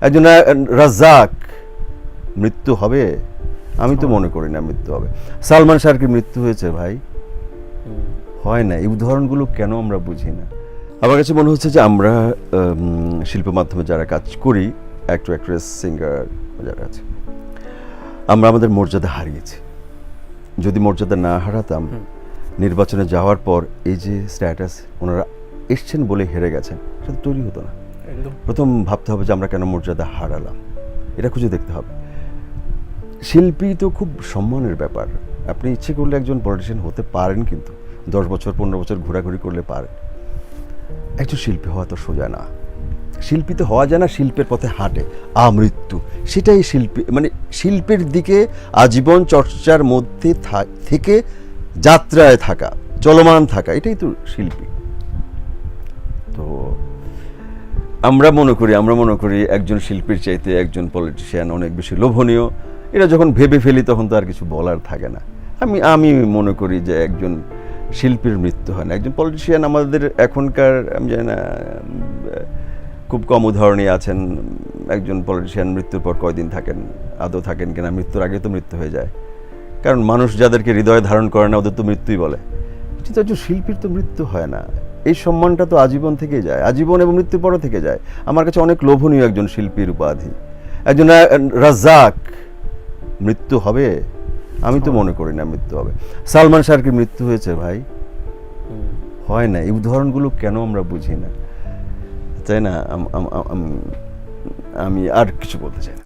একজন রাজ্জাক মৃত্যু হবে, আমি তো মনে করি না মৃত্যু হবে। সালমান শাহর কি মৃত্যু হয়েছে ভাই? হয় না। এই উদাহরণগুলো কেন আমরা বুঝি না? আমার কাছে মনে হচ্ছে যে আমরা শিল্প মাধ্যমে যারা কাজ করি, অ্যাক্টর অ্যাক্ট্রেস সিঙ্গার যারা আছে, আমরা আমাদের মর্যাদা হারিয়েছি। যদি মর্যাদা না হারাতাম, নির্বাচনে যাওয়ার পর এই যে স্ট্যাটাস ওনারা এসছেন বলে হেরে গেছেন, সেটা তৈরি হতো না। প্রথম ভাবতে হবে যে আমরা কেন মর্যাদা হারালাম, এটা খুঁজে দেখতে হবে। শিল্পী তো খুব সম্মানের ব্যাপার। আপনি ইচ্ছে করলে একজন পলিটিশিয়ান হতে পারেন, কিন্তু 10 বছর 15 বছর ঘোরাঘুরি করলে পারেন। একজন শিল্পী হওয়া তো সোজা না। শিল্পী তো হওয়া যায় না, শিল্পের পথে হাঁটে আমৃত্যু। সেটাই শিল্পী, মানে শিল্পের দিকে আজীবন চর্চার মধ্যে থেকে যাত্রায় থাকা, চলমান থাকা, এটাই তো শিল্পী। তো আমরা মনে করি একজন শিল্পীর চাইতে একজন পলিটিশিয়ান অনেক বেশি লোভনীয়। এটা যখন ভেবে ফেলি তখন তো আর কিছু বলার থাকে না। আমি মনে করি যে একজন শিল্পীর মৃত্যু হয় না। একজন পলিটিশিয়ান আমাদের এখনকার, আমি জানি না, খুব কম উদাহরণই আছেন। একজন পলিটিশিয়ান মৃত্যুর পর কয়দিন থাকেন, আদৌ থাকেন কিনা, মৃত্যুর আগে তো মৃত্যু হয়ে যায়। কারণ মানুষ যাদেরকে হৃদয়ে ধারণ করে না ওদের তো মৃত্যুই বলে। কিন্তু একজন শিল্পীর তো মৃত্যু হয় না। এই সম্মানটা তো আজীবন থেকে যায়, আজীবন এবং মৃত্যুর পরও থেকে যায়। আমার কাছে অনেক লোভনীয় একজন শিল্পীর উপাধি। একজন রাজ্জাক মৃত্যু হবে, আমি তো মনে করি না মৃত্যু হবে। সালমান শাহর কি মৃত্যু হয়েছে ভাই? হয় না। এই উদাহরণগুলো কেন আমরা বুঝি না, তাই না? আমি আর কিছু বলতে চাই না।